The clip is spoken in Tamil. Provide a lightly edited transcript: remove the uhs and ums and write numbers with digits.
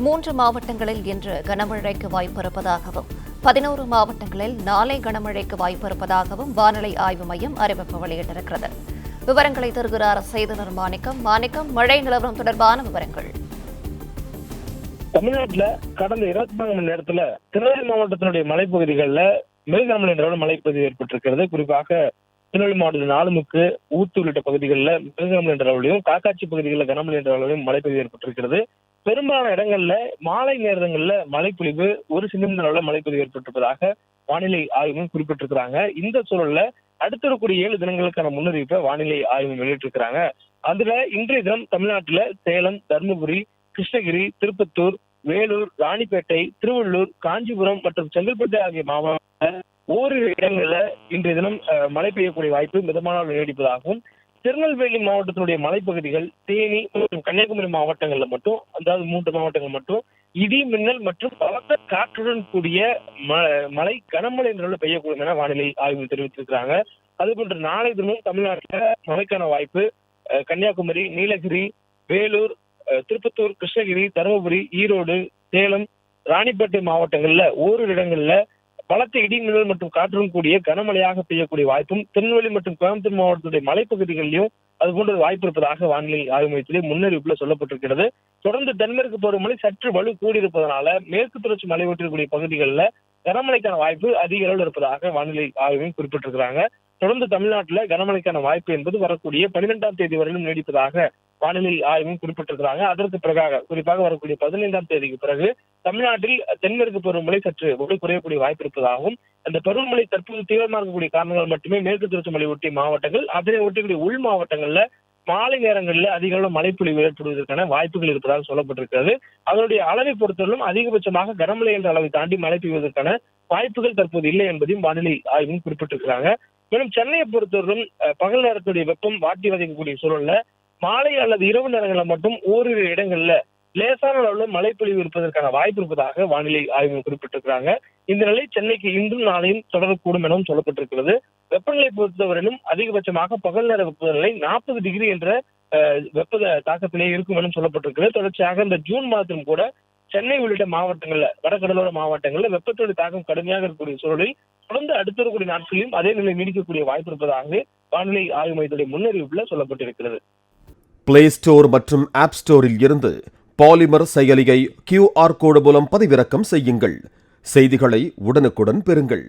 3 மாவட்டங்களில் இன்று கனமழைக்கு வாய்ப்பிருப்பதாகவும் 11 மாவட்டங்களில் நாளை கனமழைக்கு வாய்ப்பிருப்பதாகவும் வானிலை ஆய்வு மையம் அறிவிப்பு வெளியிட்டிருக்கிறது. விவரங்களை தருகிறார் செய்தியாளர் மாணிக்கம். மழை நிலவரம் தொடர்பான விவரங்கள். தமிழ்நாட்டில் கடந்த 24 மணி நேரத்துல திருநெல்வேலி மாவட்டத்தினுடைய மலைப்பகுதிகளில் மிக கனமழை என்ற மழைப்பகுதி ஏற்பட்டிருக்கிறது. குறிப்பாக திருநெல்வேலி மாவட்டத்தில் நாலுமுக்கு, ஊத்து உள்ளிட்ட பகுதிகளில் மிக கனமழை என்ற அளவிலும், காக்காட்சி பகுதிகளில் கனமழை என்ற அளவிலும் மழைப்பகுதி ஏற்பட்டிருக்கிறது. பெரும்பாலான இடங்கள்ல மாலை நேரங்கள்ல மழைப்பொழிவு 1 சென்டிமீட்டர் அளவுல மழைப்பொழிவு ஏற்பட்டிருப்பதாக வானிலை ஆய்வும் குறிப்பிட்டிருக்கிறாங்க. இந்த சூழல்ல அடுத்த வரக்கூடிய 7 தினங்களுக்கான முன்னறிவிப்பை வானிலை ஆய்வு வெளியிட்டிருக்கிறாங்க. அதுல இன்றைய தினம் தமிழ்நாட்டுல சேலம், தருமபுரி, கிருஷ்ணகிரி, திருப்பத்தூர், வேலூர், ராணிப்பேட்டை, திருவள்ளூர், காஞ்சிபுரம் மற்றும் செங்கல்பட்டு ஆகிய மாவட்டங்களில் ஓரிரு இடங்கள்ல இன்றைய தினம் மழை பெய்யக்கூடிய வாய்ப்பு மிதமான நீடிப்பதாகவும், திருநெல்வேலி மாவட்டத்தினுடைய மலைப்பகுதிகள், தேனி மற்றும் கன்னியாகுமரி மாவட்டங்கள்ல மட்டும், அதாவது 3 மாவட்டங்கள் மட்டும் இடி மின்னல் மற்றும் பலத்த காற்றுடன் கூடிய மழை கனமழை என்ற பெய்யக்கூடும் என வானிலை ஆய்வு தெரிவித்திருக்கிறாங்க. அதுபோன்று நாளை தினமும் தமிழ்நாட்டில் மழைக்கான வாய்ப்பு கன்னியாகுமரி, நீலகிரி, வேலூர், திருப்பத்தூர், கிருஷ்ணகிரி, தருமபுரி, ஈரோடு, சேலம், ராணிப்பேட்டை மாவட்டங்கள்ல ஓரிரு இடங்கள்ல பலத்த இடி மின்னல் மற்றும் காற்றுடன் கூடிய கனமழையாக பெய்யக்கூடிய வாய்ப்பும், திருநெல்வேலி மற்றும் கோயம்புத்தூர் மாவட்டத்துடைய மலைப்பகுதிகளிலும் அதுபோன்ற வாய்ப்பு இருப்பதாக வானிலை ஆய்வு மையத்திலே முன்னறிவிப்புல சொல்லப்பட்டிருக்கிறது. தொடர்ந்து தென்மேற்கு பருவமழை சற்று வலு கூடியிருப்பதனால மேற்கு தொடர்ச்சி மலை ஒட்டியிருக்கூடிய பகுதிகளில் கனமழைக்கான வாய்ப்பு அதிக அளவில் இருப்பதாக வானிலை ஆய்வையும் குறிப்பிட்டிருக்கிறாங்க. தொடர்ந்து தமிழ்நாட்டில் கனமழைக்கான வாய்ப்பு என்பது வரக்கூடிய 12ஆம் தேதி வரையிலும் நீடிப்பதாக வானிலை ஆய்வும் குறிப்பிட்டிருக்கிறாங்க. அதற்கு பிறகாக குறிப்பாக வரக்கூடிய 15ஆம் தேதிக்கு பிறகு தமிழ்நாட்டில் தென்மேற்கு பருவமழை சற்று வலு குறையக்கூடிய வாய்ப்பு இருப்பதாகவும், அந்த பருவமழை தற்போது தீவிரமாக இருக்கக்கூடிய காரணங்கள் மட்டுமே மேற்கு தொடர்ச்சி மலை ஒட்டிய மாவட்டங்கள், அதனை ஒட்டிக்கூடிய உள் மாவட்டங்கள்ல மாலை நேரங்களில் அதிக அளவு மழைப்பொழிவு ஏற்படுவதற்கான வாய்ப்புகள் இருப்பதாக சொல்லப்பட்டிருக்கிறது. அதனுடைய அளவை பொறுத்தவரையிலும் அதிகபட்சமாக கனமழை என்ற அளவை தாண்டி மழை பெய்வதற்கான வாய்ப்புகள் தற்போது இல்லை என்பதையும் வானிலை ஆய்வும் குறிப்பிட்டிருக்கிறாங்க. மேலும் சென்னையை பொறுத்தவரையிலும் பகல் நேரத்துடைய வெப்பம் வாட்டி வதைக்கக்கூடிய சூழல்ல மாலை அல்லது இரவு நேரங்களில் மட்டும் ஓரிரு இடங்கள்ல லேசான அளவுல மழைப்பொழிவு இருப்பதற்கான வாய்ப்பு இருப்பதாக வானிலை ஆய்வு குறிப்பிட்டிருக்கிறாங்க. இந்த நிலை சென்னைக்கு இன்றும் நாளையும் தொடரக்கூடும் எனவும் சொல்லப்பட்டிருக்கிறது. வெப்பநிலை பொறுத்தவரையிலும் அதிகபட்சமாக பகல் நேர வெப்பநிலை 40 டிகிரி என்ற வெப்ப தாக்கத்திலே இருக்கும் எனவும் சொல்லப்பட்டிருக்கிறது. தொடர்ச்சியாக இந்த ஜூன் மாதத்திலும் கூட சென்னை உள்ளிட்ட மாவட்டங்கள்ல, வடகடலோர மாவட்டங்கள்ல வெப்பத்துடைய தாக்கம் கடுமையாக இருக்கக்கூடிய சூழலில் தொடர்ந்து அடுத்த வரக்கூடிய நாட்களிலும் அதே நிலை நீடிக்கக்கூடிய வாய்ப்பு இருப்பதாகவே வானிலை ஆய்வு மையத்துடைய முன்னறிவிப்புல சொல்லப்பட்டிருக்கிறது. பிளே ஸ்டோர் மற்றும் ஆப் ஸ்டோரில் இருந்து பாலிமர் செயலியை QR கோடு மூலம் பதிவிறக்கம் செய்யுங்கள். செய்திகளை உடனுக்குடன் பெறுங்கள்.